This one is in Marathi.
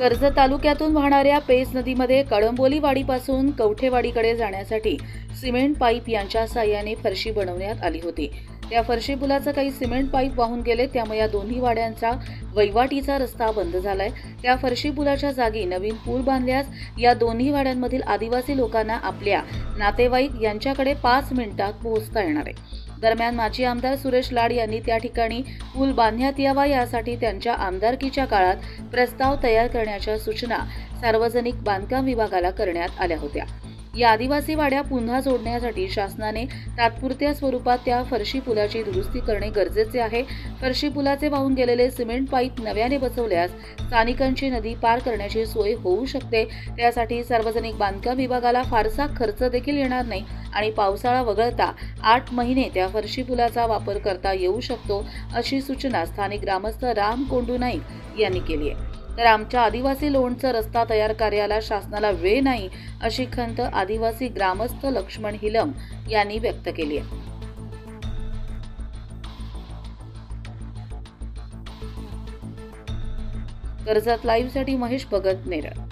कर्जत तालुक्यातून वाहणाऱ्या पेज नदीमध्ये कळंबोली वाडीपासून कवठेवाडीकडे जाण्यासाठी सिमेंट पाईप यांच्या साहाय्याने फरशी बनवण्यात आली होती। त्या फरशी पुलाचं काही सिमेंट पाईप वाहून गेले, त्यामुळे या दोन्ही वाड्यांचा वैवाटीचा रस्ता बंद झालाय। त्या फरशी पुलाच्या जागी नवीन पूल बांधल्यास या दोन्ही वाड्यांमधील आदिवासी लोकांना आपल्या नातेवाईक यांच्याकडे 5 मिनिटात पोहोचता येणार आहे। दरम्यान माजी आमदार सुरेश लाड यांनी त्या ठिकाणी पूल बांधण्यात यावा यासाठी त्यांच्या आमदारकीच्या काळात प्रस्ताव तयार करण्याच्या सूचना सार्वजनिक बांधकाम विभागाला करण्यात आल्या होत्या। या आदिवासी वाड्या पुन्हा जोडण्यासाठी शासनाने तात्पुरत्या स्वरूपात त्या फरशी पुलाची दुरुस्ती करणे गरजेचे आहे। फरशी पुलाचे वाहून गेलेले सिमेंट पाईप नव्याने बसवल्यास स्थानिकांची नदी पार करण्याची सोय होऊ शकते। त्यासाठी सार्वजनिक बांधकाम विभागाला फारसा खर्च देखील येणार नाही आणि पावसाळा वगळता 8 महिने त्या फरशी पुलाचा वापर करता येऊ शकतो, अशी सूचना स्थानिक ग्रामस्थ राम कोंडू नाईक यांनी केली आहे। तर आमच्या आदिवासी लोणचं रस्ता तयार कार्याला शासनाला वेळ नाही, अशी खंत आदिवासी ग्रामस्थ लक्ष्मण हिलम यांनी व्यक्त केली आहे। कर्जत लाईव्हसाठी महेश भगत, नेरळ।